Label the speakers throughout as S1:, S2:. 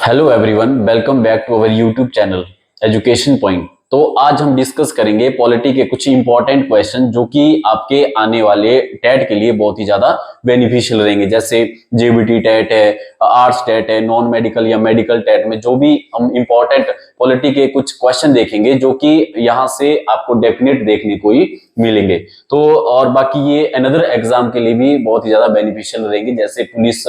S1: Hello everyone, welcome back to our YouTube channel education point. तो आज हम discuss करेंगे पॉलिटी के कुछ इंपॉर्टेंट क्वेश्चन जो कि आपके आने वाले टेट के लिए बहुत ही ज्यादा बेनिफिशियल रहेंगे। जैसे जेबीटी टेट है, आर्ट्स टेट है, नॉन मेडिकल या मेडिकल टेट में जो भी हम इंपॉर्टेंट पॉलिटी के कुछ क्वेश्चन देखेंगे जो कि यहाँ से आपको डेफिनेट देखने को ही मिलेंगे। तो और बाकी ये अनदर एग्जाम के लिए भी बहुत ही ज्यादा बेनिफिशियल रहेंगे। जैसे पुलिस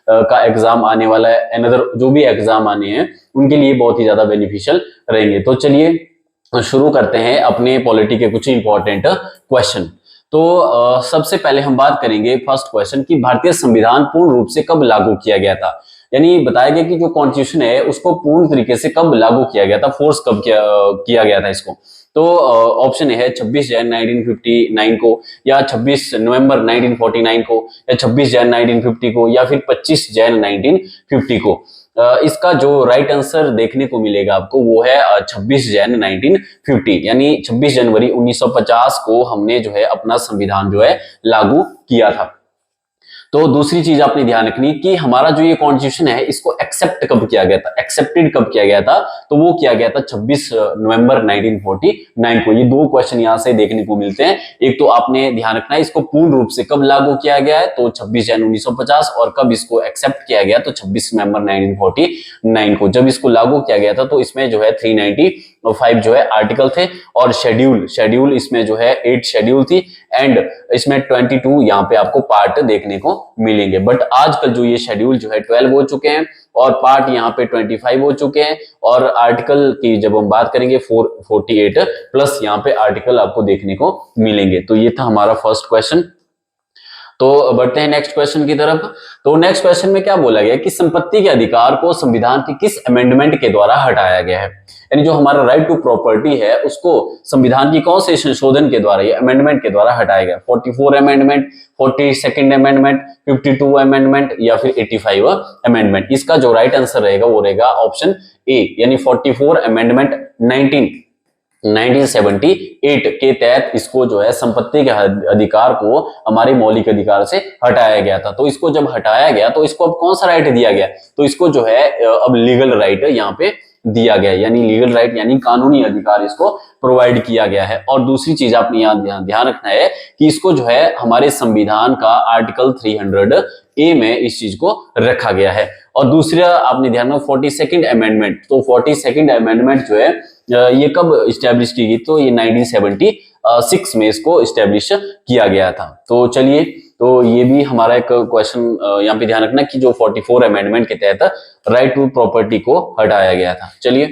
S1: का एग्जाम आने वाला है, अनदर जो भी एग्जाम आने हैं उनके लिए बहुत ही ज्यादा बेनिफिशियल रहेंगे। तो चलिए शुरू करते हैं अपने पॉलिटी के कुछ इंपॉर्टेंट क्वेश्चन। तो सबसे पहले हम बात करेंगे फर्स्ट क्वेश्चन की भारतीय संविधान पूर्ण रूप से कब लागू किया गया था। यानी बताया गया कि जो कॉन्स्टिट्यूशन है उसको पूर्ण तरीके से कब लागू किया गया था, फोर्स कब किया गया था इसको। तो ऑप्शन है 26 जनवरी 1959 को, या 26 नवंबर 1949 को, या 26 जनवरी 1950 को, या फिर 25 जनवरी 1950 को। इसका जो राइट आंसर देखने को मिलेगा आपको वो है 26 जनवरी 1950, यानी 26 जनवरी 1950 को हमने जो है अपना संविधान जो है लागू किया था। तो दूसरी चीज आपने ध्यान रखनी कि हमारा जो ये कॉन्स्टिट्यूशन है इसको एक्सेप्ट कब किया गया था, एक्सेप्टेड कब किया गया था। तो वो किया गया था 26 नवंबर 1949 को। ये दो क्वेश्चन यहाँ से देखने को मिलते हैं। एक तो आपने ध्यान रखना है इसको पूर्ण रूप से कब लागू किया गया है, तो 26 जनवरी 1950, और कब इसको एक्सेप्ट किया गया तो 26 नवंबर 1949 को। जब इसको लागू किया गया था तो इसमें जो है 395 जो है आर्टिकल थे, और शेड्यूल इसमें जो है 8 शेड्यूल थी, एंड इसमें 22 यहाँ पे आपको पार्ट देखने को मिलेंगे। बट आजकल जो ये शेड्यूल जो है 12 हो चुके हैं और पार्ट यहाँ पे 25 हो चुके हैं, और आर्टिकल की जब हम बात करेंगे 448 प्लस यहाँ पे आर्टिकल आपको देखने को मिलेंगे। तो ये था हमारा फर्स्ट क्वेश्चन। तो बढ़ते हैं नेक्स्ट क्वेश्चन की तरफ। तो नेक्स्ट क्वेश्चन में क्या बोला गया कि संपत्ति के अधिकार को संविधान के किस अमेंडमेंट के द्वारा हटाया गया है। यानी जो हमारा राइट टू प्रॉपर्टी है उसको संविधान की कौन से संशोधन के द्वारा, ये अमेंडमेंट के द्वारा हटाया गया। 44 अमेंडमेंट, 42nd अमेंडमेंट, 52 अमेंडमेंट, या फिर 85 अमेंडमेंट। इसका जो राइट आंसर रहेगा वो रहेगा ऑप्शन ए, यानी 44 अमेंडमेंट 1978 के तहत इसको जो है संपत्ति के अधिकार को हमारे मौलिक अधिकार से हटाया गया था। तो इसको जब हटाया गया तो इसको अब कौन सा राइट दिया गया, तो इसको जो है अब लीगल राइट यहाँ पे दिया गया, यानी लीगल राइट यानी कानूनी अधिकार इसको प्रोवाइड किया गया है। और दूसरी चीज आपने यहाँ ध्यान रखना है कि इसको जो है हमारे संविधान का आर्टिकल 300 ए में इस चीज को रखा गया है। और दूसरा आपने ध्यान रखना 42nd अमेंडमेंट। तो 42nd अमेंडमेंट जो है ये कब स्टैब्लिश की गई, तो ये 1976 में इसको स्टैब्लिश किया गया था। तो चलिए, तो ये भी हमारा एक क्वेश्चन यहाँ पे ध्यान रखना कि जो 44 अमेंडमेंट के तहत राइट टू प्रॉपर्टी को हटाया गया था। चलिए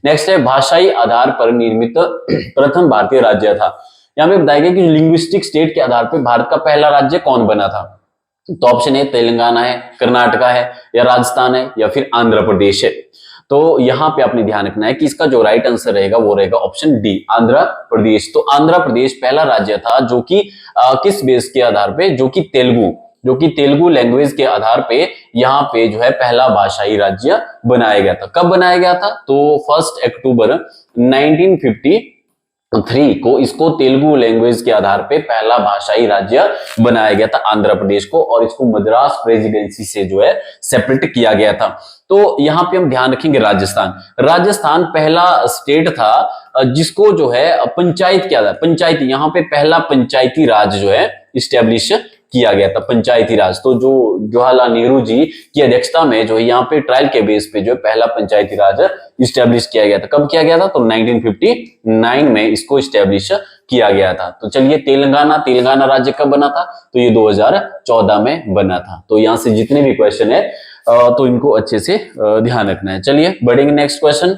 S1: नेक्स्ट है भाषाई आधार पर निर्मित प्रथम भारतीय राज्य था। यहाँ पे बताया गया कि लिंग्विस्टिक स्टेट के आधार पर भारत का पहला राज्य कौन बना था। तो ऑप्शन है तेलंगाना है, कर्नाटका है, या राजस्थान है, या फिर आंध्र प्रदेश है। तो यहाँ पे आपने ध्यान रखना है कि इसका जो राइट आंसर रहेगा वो रहेगा ऑप्शन डी, आंध्र प्रदेश। तो आंध्र प्रदेश पहला राज्य था जो कि किस बेस के आधार पे, जो कि तेलुगु लैंग्वेज के आधार पे यहाँ पे जो है पहला भाषाई राज्य बनाया गया था। कब बनाया गया था, तो 1 अक्टूबर 1953 को इसको तेलुगु लैंग्वेज के आधार पे पहला भाषाई राज्य बनाया गया था आंध्र प्रदेश को, और इसको मद्रास प्रेसिडेंसी से जो है सेपरेट किया गया था। तो यहाँ पे हम ध्यान रखेंगे राजस्थान पहला स्टेट था जिसको जो है पंचायत किया था, पंचायती, यहाँ पे पहला पंचायती राज जो है इस्टेब्लिश किया गया था, पंचायती राज। तो जो जवाहरलाल नेहरू जी की अध्यक्षता में जो है यहाँ पे ट्रायल के बेस पे जो है पहला पंचायती राज इस्टेब्लिश किया गया था। कब किया गया था, तो 1959 में इसको इस्टेब्लिश किया गया था। तो चलिए तेलंगाना राज्य कब बना था, तो ये 2014 में बना था। तो यहाँ से जितने भी क्वेश्चन है तो इनको अच्छे से ध्यान रखना है। चलिए बढ़ेंगे नेक्स्ट क्वेश्चन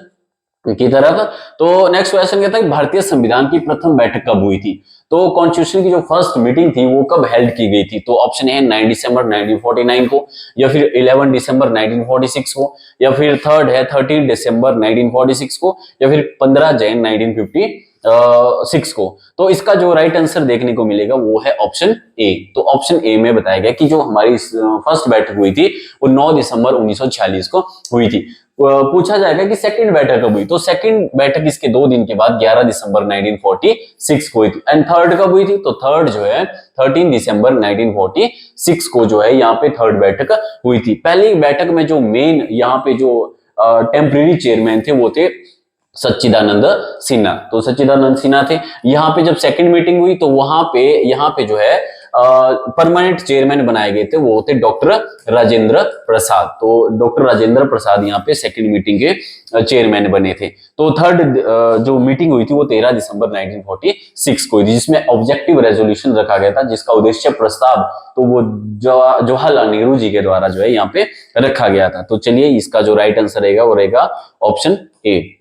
S1: की तरफ। तो नेक्स्ट क्वेश्चन कहता है भारतीय संविधान की प्रथम बैठक कब हुई थी। तो कॉन्स्टिट्यूशन की जो फर्स्ट मीटिंग थी वो कब हेल्ड की गई थी। तो ऑप्शन है 9 दिसंबर 1949 को, या फिर 11 दिसंबर 1946 को, या फिर थर्ड है 13 दिसंबर 1946 को, या फिर 15 जनवरी 1956 को। तो इसका जो राइट आंसर देखने को मिलेगा वो है ऑप्शन ए। तो ऑप्शन ए में बताया गया कि जो हमारी फर्स्ट बैठक हुई थी वो 9 दिसंबर 1946 को हुई थी। पूछा जाएगा कि सेकंड बैठक कब हुई, तो सेकंड बैठक इसके 2 दिन के बाद 11 दिसंबर 1946 को हुई थी। एंड थर्ड कब हुई थी, तो थर्ड जो है 13 दिसंबर 1946 को जो है यहाँ पे थर्ड बैठक हुई थी। पहली बैठक में जो मेन यहाँ पे जो टेम्परेरी चेयरमैन थे वो थे सच्चिदानंद सिन्हा। तो सच्चिदानंद सिन्हा थे। यहाँ पे जब सेकंड मीटिंग हुई तो वहां पे यहाँ पे जो है परमानेंट चेयरमैन बनाए गए थे, वो थे डॉक्टर राजेंद्र प्रसाद। तो डॉक्टर राजेंद्र प्रसाद यहाँ पे सेकंड मीटिंग के चेयरमैन बने थे। तो थर्ड जो मीटिंग हुई थी वो 13 दिसंबर 1946 को हुई थी, जिसमें ऑब्जेक्टिव रेजोल्यूशन रखा गया था, जिसका उद्देश्य प्रस्ताव तो वो जवाहरलाल नेहरू जी के द्वारा जो है यहाँ पे रखा गया था। तो चलिए इसका जो राइट आंसर रहेगा वो रहेगा ऑप्शन ए।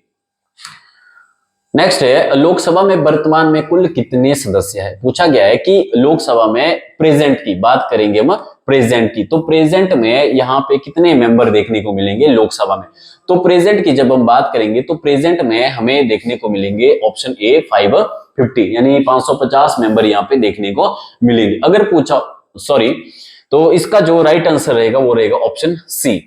S1: नेक्स्ट है, लोकसभा में वर्तमान में कुल कितने सदस्य हैं? पूछा गया है कि लोकसभा में प्रेजेंट की बात करेंगे हम, प्रेजेंट की। तो प्रेजेंट में यहाँ पे कितने मेंबर देखने को मिलेंगे लोकसभा में? तो प्रेजेंट की जब हम बात करेंगे तो प्रेजेंट में हमें देखने को मिलेंगे ऑप्शन ए 550, यानी 550 मेंबर यहाँ पे देखने को मिलेंगे। अगर पूछा सॉरी, तो इसका जो राइट आंसर रहेगा वो रहेगा ऑप्शन सी।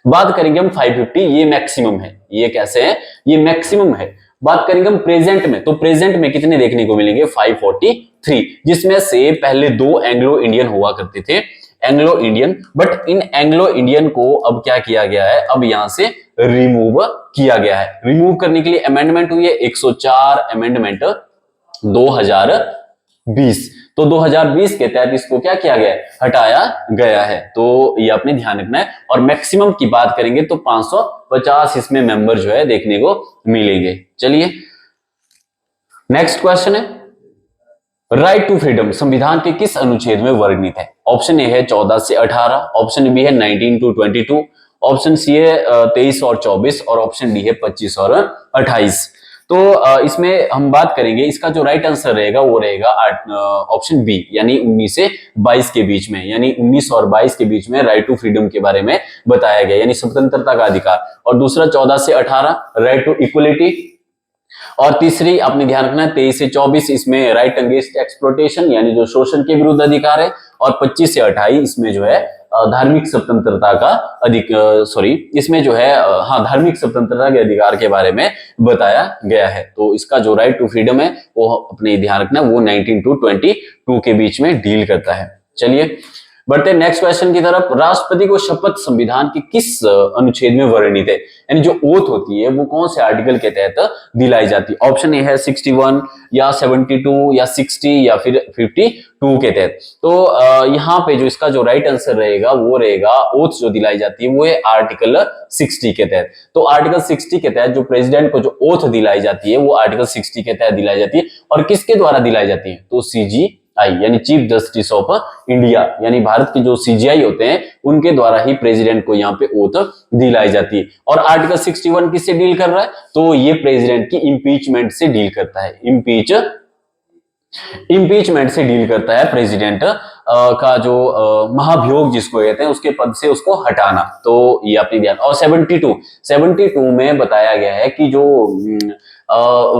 S1: बात करेंगे हम 550, ये मैक्सिमम है। ये कैसे है? ये मैक्सिमम है। बात करेंगे हम प्रेजेंट में, तो प्रेजेंट में कितने देखने को मिलेंगे? 543, जिसमें से पहले 2 एंग्लो इंडियन हुआ करते थे, Anglo Indian. But in Anglo Indian को अब क्या किया गया है? अब यहां से रिमूव किया गया है। रिमूव करने के लिए अमेंडमेंट हुई है 104 अमेंडमेंट 2020। तो 2020 के तहत इसको क्या किया गया है? हटाया गया है। तो ये आपने ध्यान रखना है। और मैक्सिमम की बात करेंगे तो 550 इसमें मेंबर जो है देखने को मिलेंगे। चलिए नेक्स्ट क्वेश्चन है, राइट टू फ्रीडम संविधान के किस अनुच्छेद में वर्णित है? ऑप्शन ए है 14 से 18, ऑप्शन बी है 19 to 22, ऑप्शन सी है 23 और 24, और ऑप्शन डी है 25 और 28। तो इसमें हम बात करेंगे, इसका जो राइट आंसर रहेगा वो रहेगा ऑप्शन बी, यानी 19 से 22 के बीच में, यानी 19 और 22 के बीच में राइट टू फ्रीडम के बारे में बताया गया, यानी स्वतंत्रता का अधिकार। और दूसरा 14 से 18 राइट टू इक्वलिटी, और तीसरी आपने ध्यान रखना है 23 से 24 इसमें राइट अगेंस्ट एक्सप्लॉयटेशन, यानी जो शोषण के विरुद्ध अधिकार है। और 25 से 28 इसमें जो है धार्मिक स्वतंत्रता का इसमें जो है धार्मिक स्वतंत्रता के अधिकार के बारे में बताया गया है। तो इसका जो राइट टू फ्रीडम है वो अपने ध्यान रखना, वो 19 to 22 के बीच में डील करता है। चलिए बढ़ते हैं नेक्स्ट क्वेश्चन की तरफ। राष्ट्रपति को शपथ संविधान के किस अनुच्छेद में वर्णित है? यानी जो ओथ होती है वो कौन से आर्टिकल के तहत दिलाई जाती है? ऑप्शन ए है 61 या 72 या 60 या फिर 52 के तहत। तो यहाँ पे जो इसका जो राइट आंसर रहेगा वो रहेगा, ओथ जो दिलाई जाती है वो है आर्टिकल 60 के तहत। तो आर्टिकल 60 के तहत जो प्रेसिडेंट को जो ओथ दिलाई जाती है वो आर्टिकल 60 के तहत दिलाई जाती है। और किसके द्वारा दिलाई जाती है? तो CGI यानी चीफ जस्टिस ऑफ इंडिया, यानी भारत के जो CGI होते हैं उनके द्वारा ही प्रेसिडेंट को यहाँ पे ओथ दिलाई जाती है। और आर्टिकल 61 किससे डील कर रहा है? तो ये प्रेसिडेंट की इम्पीचमेंट से डील करता है। इम्पीचमेंट से डील करता है प्रेसिडेंट का जो महाभियोग जिसको कहते हैं उसके पद से उसको हटाना। तो ये अपनी ध्यान। और 72 में बताया गया है कि जो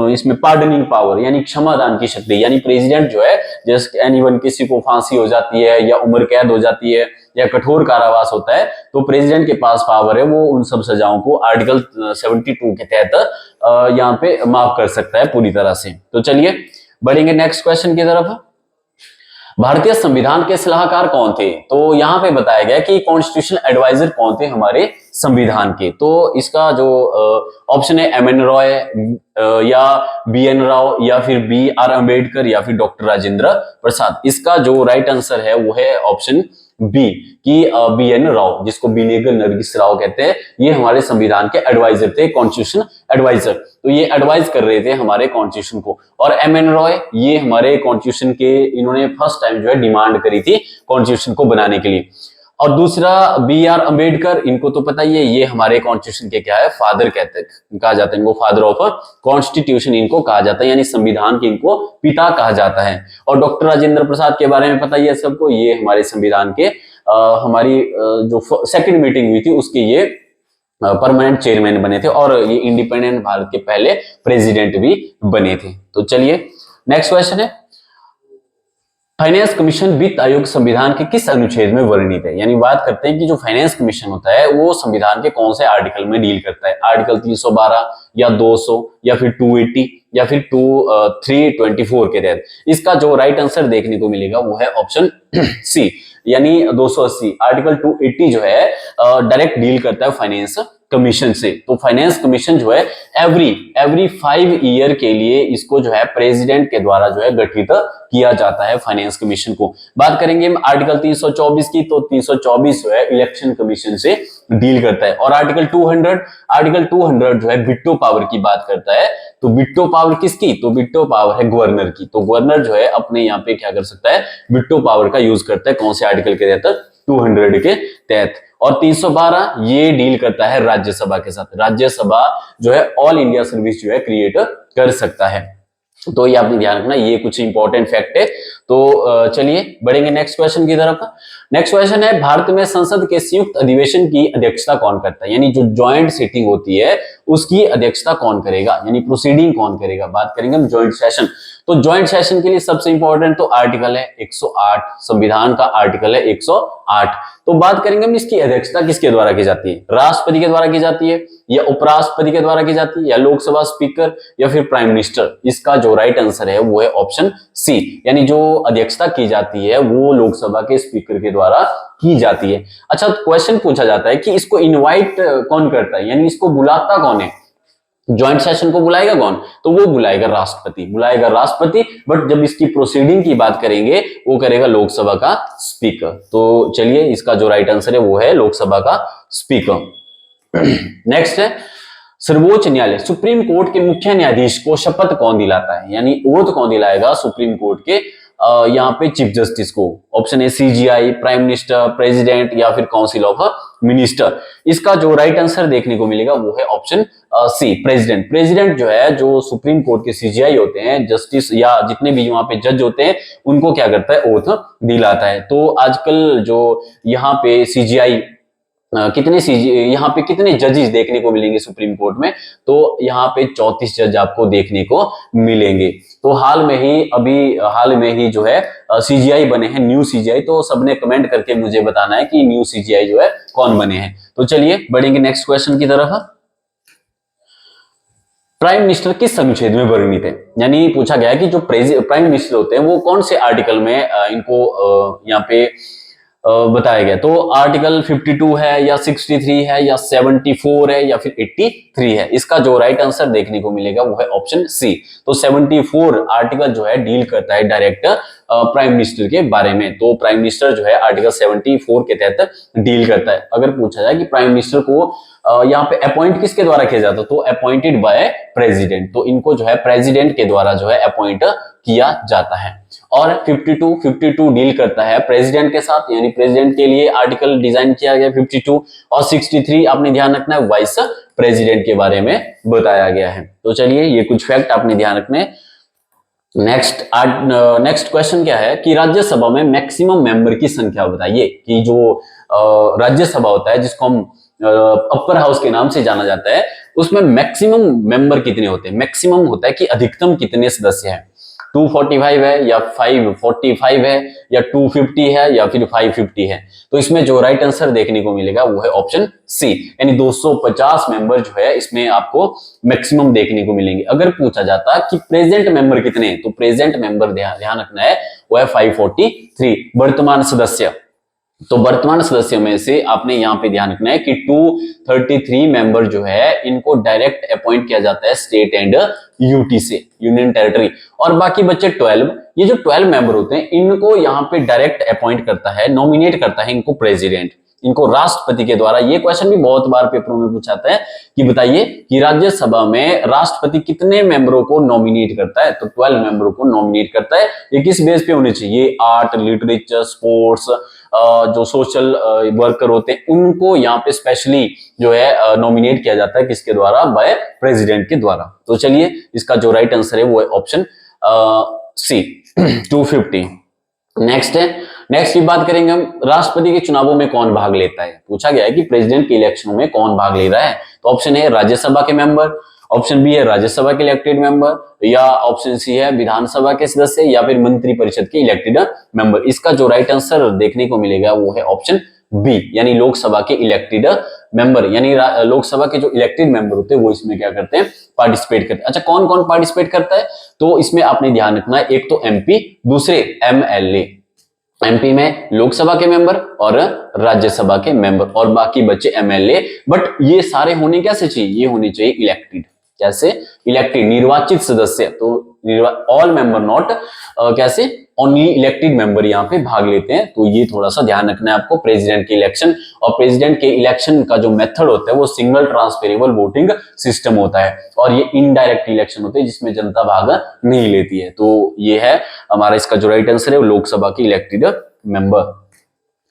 S1: इसमें पार्डनिंग पावर यानी क्षमादान की शक्ति, यानी प्रेसिडेंट जो है जस्ट एनीवन, किसी को फांसी हो जाती है या उम्र कैद हो जाती है या कठोर कारावास होता है, तो प्रेसिडेंट के पास पावर है वो उन सब सजाओं को आर्टिकल 72 के तहत यहाँ पे माफ कर सकता है पूरी तरह से। तो चलिए बढ़ेंगे नेक्स्ट क्वेश्चन की तरफ। भारतीय संविधान के सलाहकार कौन थे? तो यहाँ पे बताया गया कि कॉन्स्टिट्यूशन एडवाइजर कौन थे हमारे संविधान के। तो इसका जो ऑप्शन है MN रॉय या BN राव या फिर BR अम्बेडकर या फिर डॉक्टर राजेंद्र प्रसाद। इसका जो राइट आंसर है वो है ऑप्शन बी कि BN राव, जिसको बिनेगल नरगिस राव कहते हैं, ये हमारे संविधान के एडवाइजर थे, कॉन्स्टिट्यूशन एडवाइजर। तो ये एडवाइज कर रहे थे हमारे कॉन्स्टिट्यूशन को। और MN रॉय ये हमारे कॉन्स्टिट्यूशन के, इन्होंने फर्स्ट टाइम जो है डिमांड करी थी कॉन्स्टिट्यूशन को बनाने के लिए। और दूसरा BR अम्बेडकर, इनको तो पता ही है, ये हमारे कॉन्स्टिट्यूशन के क्या है, फादर कहा जाता है इनको, फादर ऑफ कॉन्स्टिट्यूशन इनको कहा जाता है, यानी संविधान के इनको पिता कहा जाता है। और डॉक्टर राजेंद्र प्रसाद के बारे में पता ही है सबको, ये हमारे संविधान के हमारी जो सेकंड मीटिंग हुई थी उसके ये परमानेंट चेयरमैन बने थे, और ये इंडिपेंडेंट भारत के पहले प्रेसिडेंट भी बने थे। तो चलिए नेक्स्ट क्वेश्चन है, फाइनेंस कमीशन वित्त आयोग संविधान के किस अनुच्छेद में वर्णित है? यानी बात करते हैं कि जो फाइनेंस कमीशन होता है वो संविधान के कौन से आर्टिकल में डील करता है? आर्टिकल 312 या 200 या फिर 280 या फिर 324 के तहत। इसका जो राइट आंसर देखने को मिलेगा वो है ऑप्शन सी, यानी 280। आर्टिकल 280 जो है डायरेक्ट डील करता है फाइनेंस कमीशन से। तो फाइनेंस कमीशन जो है एवरी 5 ईयर के लिए इसको जो है प्रेसिडेंट के द्वारा जो है गठित किया जाता है फाइनेंस कमीशन को। बात करेंगे हम आर्टिकल 324 की, तो 324 जो है इलेक्शन कमीशन से डील करता है। और आर्टिकल 200 जो है विटो पावर की बात करता है। तो विटो पावर किसकी? तो विटो पावर है गवर्नर की। तो गवर्नर जो है अपने यहाँ पे क्या कर सकता है? विटो पावर का यूज करता है। कौन से आर्टिकल के तहत? 200 के तहत। और 312 ये डील करता है राज्यसभा के साथ। राज्यसभा जो है ऑल इंडिया सर्विस जो है क्रिएट कर सकता है। तो ये आपने ध्यान रखना, ये कुछ इंपॉर्टेंट फैक्ट है। तो चलिए बढ़ेंगे नेक्स्ट क्वेश्चन की तरफ। नेक्स्ट क्वेश्चन है, भारत में संसद के संयुक्त अधिवेशन की अध्यक्षता कौन करता है? यानी जो ज्वाइंट सिटिंग होती है उसकी अध्यक्षता कौन करेगा, यानी प्रोसीडिंग कौन करेगा? बात करेंगे हम ज्वाइंट सेशन। तो ज्वाइंट सेशन के लिए सबसे इंपॉर्टेंट तो आर्टिकल है 108, संविधान का आर्टिकल है 108। तो बात करेंगे हम इसकी अध्यक्षता किसके द्वारा की जाती है? राष्ट्रपति के द्वारा की जाती है, या उपराष्ट्रपति के द्वारा की जाती है, या लोकसभा स्पीकर, या फिर प्राइम मिनिस्टर? इसका जो राइट आंसर है वो है ऑप्शन सी, यानी जो अध्यक्षता की जाती है वो लोकसभा के स्पीकर के द्वारा की जाती है। अच्छा, क्वेश्चन पूछा जाता है कि इसको इनवाइट कौन करता है, यानी इसको बुलाता कौन है? ज्वाइंट सेशन को बुलाएगा कौन? तो वो बुलाएगा राष्ट्रपति। बट जब इसकी प्रोसीडिंग की बात करेंगे वो करेगा लोकसभा का स्पीकर। तो चलिए इसका जो राइट आंसर है वो है लोकसभा का स्पीकर। नेक्स्ट है, सर्वोच्च न्यायालय सुप्रीम कोर्ट के मुख्य न्यायाधीश को शपथ कौन दिलाता है? यानी ओथ कौन दिलाएगा सुप्रीम कोर्ट के यहाँ पे चीफ जस्टिस को? Option A CGI, prime minister, president, या फिर काउंसिल ऑफ मिनिस्टर। इसका जो राइट आंसर देखने को मिलेगा वो है ऑप्शन सी, प्रेसिडेंट। प्रेसिडेंट जो है, जो सुप्रीम कोर्ट के सीजीआई होते हैं, जस्टिस या जितने भी वहां पे जज होते हैं, उनको क्या करता है? ओथ दिलाता है। तो आजकल जो यहाँ पे सीजीआई यहाँ पे कितने जजेस देखने को मिलेंगे सुप्रीम कोर्ट में? तो यहाँ पे 34 जज आपको देखने को मिलेंगे। तो हाल में ही जो है सीजीआई बने हैं, न्यू सीजीआई। तो सबने कमेंट करके मुझे बताना है कि न्यू सीजीआई जो है कौन बने हैं। तो चलिए बढ़ेंगे नेक्स्ट क्वेश्चन की तरफ। प्राइम मिनिस्टर किस अनुच्छेद में वर्णित है? यानी पूछा गया है कि जो प्राइम मिनिस्टर होते हैं वो कौन से आर्टिकल में इनको यहाँ पे बताया गया। तो आर्टिकल 52 है, या 63 है, या 74 है, या फिर 83 है? इसका जो राइट आंसर देखने को मिलेगा वो है ऑप्शन सी। तो 74 आर्टिकल जो है डील करता है डायरेक्ट प्राइम मिनिस्टर के बारे में। तो प्राइम मिनिस्टर जो है आर्टिकल 74 के तहत डील करता है। अगर पूछा जाए कि प्राइम मिनिस्टर को यहाँ पे अपॉइंट किसके द्वारा किया जाता है? तो अपॉइंटेड बाय प्रेसिडेंट। तो इनको जो है प्रेसिडेंट के द्वारा जो है अपॉइंट किया जाता है। और 52 डील करता है प्रेसिडेंट के साथ, यानी प्रेसिडेंट के लिए आर्टिकल डिजाइन किया गया 52। और 63 आपने ध्यान रखना है, वाइस प्रेसिडेंट के बारे में बताया गया है। तो चलिए ये कुछ फैक्ट आपने ध्यान रखने। नेक्स्ट क्वेश्चन क्या है कि राज्यसभा में मैक्सिमम मेंबर की संख्या बताइए। कि जो राज्यसभा होता है, जिसको हम अपर हाउस के नाम से जाना जाता है, उसमें मैक्सिमम मेंबर कितने होते हैं? मैक्सिमम होता है कि अधिकतम कितने सदस्य हैं? 245 है, या 545 है, या 250 है, या फिर 550 है? तो इसमें जो राइट आंसर देखने को मिलेगा वो है ऑप्शन सी, यानी 250 मेंबर जो है इसमें आपको मैक्सिमम देखने को मिलेंगे। अगर पूछा जाता कि प्रेजेंट मेंबर कितने हैं, तो प्रेजेंट मेंबर ध्यान रखना है वो है 543 वर्तमान सदस्य। तो वर्तमान सदस्यों में से आपने यहाँ पे ध्यान रखना है कि 233 मेंबर जो है इनको डायरेक्ट अपॉइंट किया जाता है स्टेट एंड यूटी से, यूनियन टेरिटरी। और बाकी बच्चे 12, ये जो 12 मेंबर होते हैं इनको यहाँ पे डायरेक्ट अपॉइंट करता है, नॉमिनेट करता है इनको प्रेसिडेंट, इनको राष्ट्रपति के द्वारा। ये क्वेश्चन भी बहुत बार पेपरों में पूछाता है कि बताइए कि राज्यसभा में राष्ट्रपति कितने मेंबरों को नॉमिनेट करता है? तो 12 मेंबरों को नॉमिनेट करता है। ये किस बेस पे होने चाहिए? आर्ट, लिटरेचर, स्पोर्ट्स, जो सोशल वर्कर होते हैं उनको यहाँ पे स्पेशली जो है नॉमिनेट किया जाता है, किसके द्वारा? बाय प्रेसिडेंट के द्वारा। तो चलिए इसका जो राइट आंसर है वो है ऑप्शन सी, 250। नेक्स्ट की बात करेंगे हम, राष्ट्रपति के चुनावों में कौन भाग लेता है? पूछा गया है कि प्रेसिडेंट के इलेक्शनों में कौन भाग ले रहा है। तो ऑप्शन ए राज्यसभा के मेंबर, ऑप्शन बी है राज्यसभा के इलेक्टेड मेंबर, या ऑप्शन सी है विधानसभा के सदस्य, या फिर मंत्री परिषद के इलेक्टेड मेंबर। इसका जो राइट आंसर देखने को मिलेगा वो है ऑप्शन बी, यानी लोकसभा के इलेक्टेड मेंबर। यानी लोकसभा के जो इलेक्टेड मेंबर होते हैं वो इसमें क्या करते हैं? पार्टिसिपेट करते हैं। अच्छा, कौन कौन पार्टिसिपेट करता है? तो इसमें आपने ध्यान रखना है, एक तो एमपी, दूसरे एमएलए। एमपी में लोकसभा के मेंबर और राज्यसभा के मेंबर और बाकी बच्चे एमएलए। बट ये सारे होने कैसे चाहिए, ये होने चाहिए इलेक्टेड। कैसे? इलेक्टेड, निर्वाचित सदस्य। तो ऑल मेंबर नॉट कैसे, ओनली इलेक्टेड मेंबर यहाँ पे भाग लेते हैं। तो ये थोड़ा सा ध्यान रखना है आपको प्रेसिडेंट के इलेक्शन। और प्रेसिडेंट के इलेक्शन का जो मेथड होता है वो सिंगल ट्रांसफरेबल वोटिंग सिस्टम होता है और ये इनडायरेक्ट इलेक्शन होते हैं जिसमें जनता भाग नहीं लेती है। तो ये है हमारा इसका जो राइट आंसर है वो लोकसभा की इलेक्टेड मेंबर।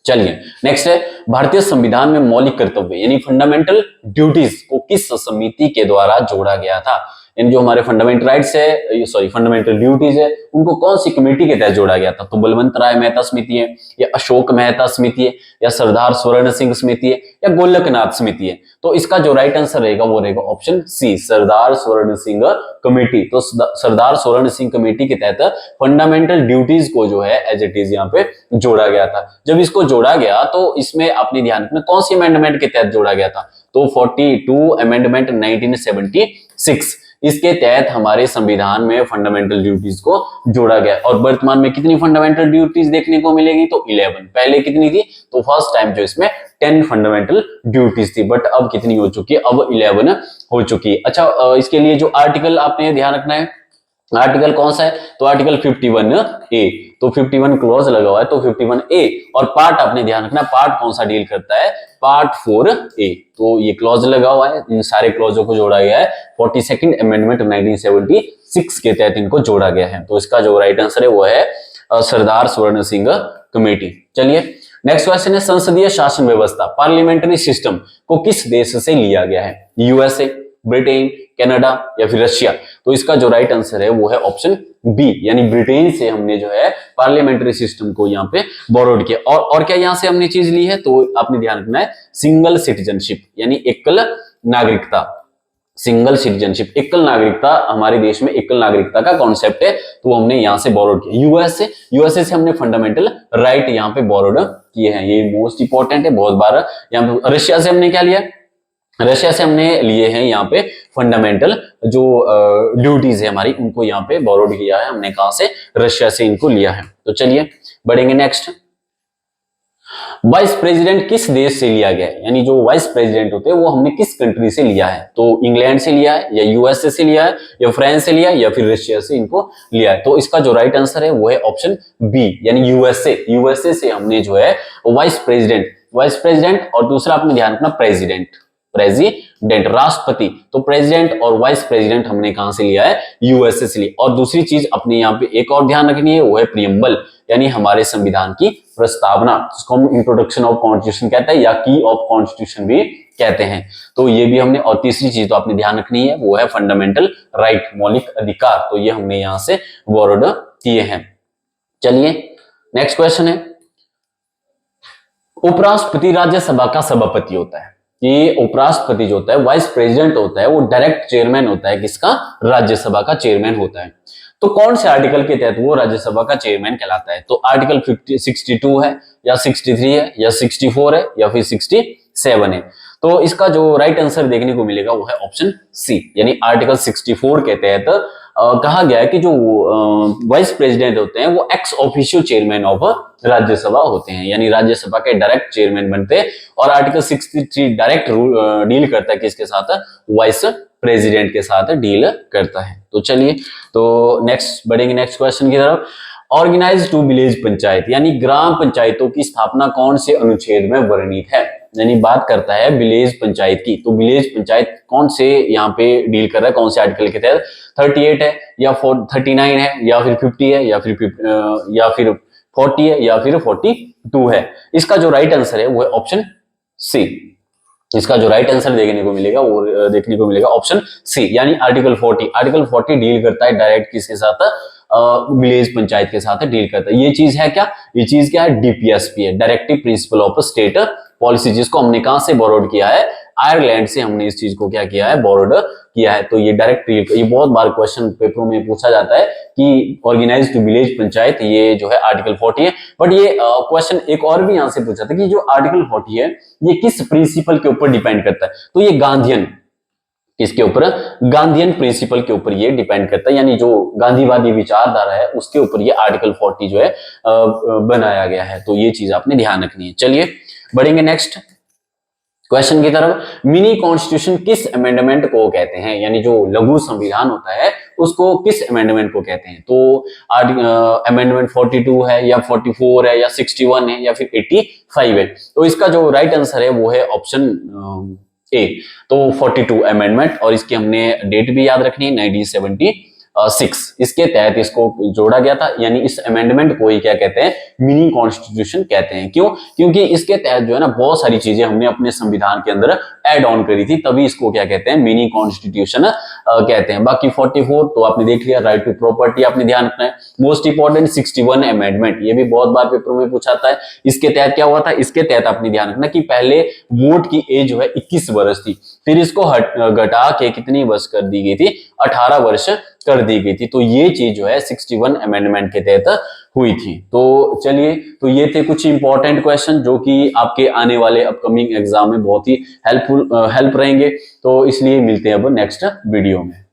S1: चलिए नेक्स्ट है, भारतीय संविधान में मौलिक कर्तव्य यानी फंडामेंटल ड्यूटीज को किस समिति के द्वारा जोड़ा गया था। इन जो हमारे फंडामेंटल राइट्स है, सॉरी फंडामेंटल ड्यूटीज है, उनको कौन सी कमेटी के तहत जोड़ा गया था। तो बलवंत राय मेहता समिति है, या अशोक मेहता समिति है, या सरदार स्वर्ण सिंह समिति है, या गोलकनाथ समिति है। तो इसका जो राइट आंसर रहेगा वो रहेगा ऑप्शन सी, सरदार स्वर्ण सिंह कमेटी। तो सरदार स्वर्ण सिंह कमेटी के तहत फंडामेंटल ड्यूटीज को जो है एज इट इज यहाँ पे जोड़ा गया था। जब इसको जोड़ा गया तो इसमें अपने ध्यान में कौन सी अमेंडमेंट के तहत जोड़ा गया था। तो 42 अमेंडमेंट 1976 इसके तहत हमारे संविधान में फंडामेंटल ड्यूटीज को जोड़ा गया। और वर्तमान में कितनी फंडामेंटल ड्यूटीज देखने को मिलेगी, तो 11। पहले कितनी थी, तो फर्स्ट टाइम जो इसमें 10 फंडामेंटल ड्यूटीज थी, बट अब कितनी हो चुकी है, अब 11 हो चुकी है। अच्छा, इसके लिए जो आर्टिकल आपने ध्यान रखना है, आर्टिकल कौन सा है, तो आर्टिकल 51A। तो 51 क्लॉज लगा हुआ है, तो 51A। और पार्ट आपने ध्यान रखना, पार्ट कौन सा डील करता है, पार्ट 4A। तो ये क्लॉज लगा हुआ है, इन सारे क्लॉजों को जोड़ा गया है 42nd अमेंडमेंट 1976 के तहत इनको जोड़ा गया है। तो इसका जो राइट आंसर है वो है सरदार स्वर्ण सिंह कमेटी। चलिए नेक्स्ट क्वेश्चन है, संसदीय शासन व्यवस्था पार्लियामेंट्री सिस्टम को किस देश से लिया गया है, यूएसए, ब्रिटेन, कनाडा या फिर रशिया। तो इसका जो राइट आंसर है वो है ऑप्शन बी, यानी ब्रिटेन से हमने जो है पार्लियामेंट्री सिस्टम को यहाँ पे बोरोड किया। और क्या यहाँ से हमने चीज ली है, तो आपने ध्यान रखना है सिंगल सिटीजनशिप यानी एकल नागरिकता। सिंगल सिटीजनशिप, एकल नागरिकता, हमारे देश में एकल नागरिकता का कॉन्सेप्ट है, तो हमने यहाँ से बोरोड किया। यूएसए से हमने फंडामेंटल राइट यहाँ पे बोरोड किए हैं, ये मोस्ट इंपॉर्टेंट है, बहुत बार यहाँ पे। रशिया से हमने क्या लिया, रशिया से हमने लिए हैं यहाँ पे फंडामेंटल जो ड्यूटीज है हमारी, उनको यहाँ पे बोरोड किया है हमने, कहां से, रशिया से इनको लिया है। तो चलिए बढ़ेंगे नेक्स्ट। वाइस प्रेसिडेंट किस देश से लिया गया है, यानी जो वाइस प्रेसिडेंट होते हैं वो हमने किस कंट्री से लिया है। तो इंग्लैंड से लिया है, या यूएसए से लिया है, या फ्रांस से लिया है, या फिर रशिया से इनको लिया है। तो इसका जो राइट आंसर है वो है ऑप्शन बी, यानी यूएसए से हमने जो है वाइस प्रेसिडेंट और दूसरा आपने ध्यान रखना प्रेसिडेंट राष्ट्रपति। तो प्रेसिडेंट और वाइस प्रेसिडेंट हमने कहां से लिया है, यूएसए से लिया। और दूसरी चीज अपने यहाँ पे एक और ध्यान रखनी है, वो है प्रीएम्बल, यानी हमारे संविधान की प्रस्तावना, जिसको हम इंट्रोडक्शन ऑफ कॉन्स्टिट्यूशन कहते हैं या की ऑफ कॉन्स्टिट्यूशन भी कहते हैं। तो ये भी हमने, और तीसरी चीज तो आपने ध्यान रखनी है वो है फंडामेंटल राइट, मौलिक अधिकार। तो ये हमने यहां से बोरोड किए हैं। चलिए नेक्स्ट क्वेश्चन है, उपराष्ट्रपति राज्यसभा का सभापति होता है। ये उपराष्ट्रपति जो होता है, वाइस प्रेसिडेंट होता है, वो डायरेक्ट चेयरमैन होता है किसका, राज्यसभा का चेयरमैन होता है। तो कौन से आर्टिकल के तहत वो राज्यसभा का चेयरमैन कहलाता है, तो आर्टिकल 62 है, या 63 है, या 64 है, या फिर 67 है। तो इसका जो राइट आंसर देखने को मिलेगा वो है ऑप्शन सी, यानी आर्टिकल 64 के तहत कहा गया है कि जो वाइस प्रेसिडेंट होते हैं वो ex officio chairman of Rajya Sabha होते हैं, यानी राज्यसभा के डायरेक्ट चेयरमैन बनते हैं। और आर्टिकल 63 डायरेक्ट डील करता है किसके साथ, वाइस प्रेसिडेंट के साथ डील करता है। तो चलिए तो नेक्स्ट बढ़ेंगे नेक्स्ट क्वेश्चन की तरफ। ऑर्गेनाइज टू विलेज पंचायत यानी ग्राम पंचायतों की स्थापना कौन से अनुच्छेद में वर्णित है, यानी बात करता है विलेज पंचायत की। तो विलेज पंचायत कौन से यहाँ पे डील कर रहा है, कौन से आर्टिकल के तहत, 38 है, या 39 है, या फिर 50 है, या फिर 40 है, या फिर 42 है। इसका जो राइट आंसर है वो है ऑप्शन सी। इसका जो राइट आंसर देखने को मिलेगा ऑप्शन सी, यानी आर्टिकल 40। आर्टिकल 40 डील करता है डायरेक्ट किसके साथ, विलेज पंचायत के साथ डील करता है। ये चीज है क्या, ये चीज क्या है, डीपीएसपी है, directive principle of state policy, जिसको हमने कहां से बोरोड किया है, आयरलैंड से हमने इस चीज को क्या किया है, बोरोड किया है। तो ये डायरेक्ट, ये बहुत बार क्वेश्चन पेपरों में पूछा जाता है कि ऑर्गेनाइज टू विलेज पंचायत, ये जो है आर्टिकल 40 है। बट ये क्वेश्चन एक और भी यहां से पूछा था कि जो आर्टिकल 40 है ये किस प्रिंसिपल के ऊपर डिपेंड करता है, तो ये गांधीयन किसके ऊपर, गांधीयन प्रिंसिपल के ऊपर ये डिपेंड करता है, यानी जो गांधीवादी विचारधारा है उसके ऊपर ये आर्टिकल 40 जो है बनाया गया है। तो ये चीज आपने ध्यान रखनी है। चलिए बढ़ेंगे नेक्स्ट क्वेश्चन की तरफ। मिनी कॉन्स्टिट्यूशन किस अमेंडमेंट को कहते हैं, यानी जो लघु संविधान होता है उसको किस अमेंडमेंट को कहते हैं। तो अमेंडमेंट 42 है या 44 है या 61 है या फिर 85 है। तो इसका जो राइट आंसर है वो है ऑप्शन ए, तो 42 अमेंडमेंट। और इसकी हमने डेट भी याद रखनी है 1976। इसके तहत इसको जोड़ा गया था, यानी इस अमेंडमेंट को ही क्या कहते हैं, मिनी कॉन्स्टिट्यूशन कहते हैं। क्यों? क्योंकि इसके तहत जो है ना बहुत सारी चीजें हमने अपने संविधान के अंदर ऐड ऑन करी थी, तभी इसको क्या कहते हैं, मिनी कॉन्स्टिट्यूशन कहते हैं। बाकी 44 तो आपने देख लिया, राइट टू प्रॉपर्टी आपने ध्यान रखना है। मोस्ट इंपॉर्टेंट 61 अमेंडमेंट, ये भी बहुत बार पेपर में पूछा था। इसके तहत क्या हुआ था, इसके तहत आपने ध्यान रखना कि पहले वोट की एज जो है 21 वर्ष थी, फिर इसको घटा के कितनी वर्ष कर दी गई थी, 18 वर्ष कर दी गई थी। तो ये चीज जो है 61 अमेंडमेंट के तहत हुई थी। तो चलिए, तो ये थे कुछ इंपॉर्टेंट क्वेश्चन जो कि आपके आने वाले अपकमिंग एग्जाम में बहुत ही हेल्प रहेंगे। तो इसलिए मिलते हैं अब नेक्स्ट वीडियो में।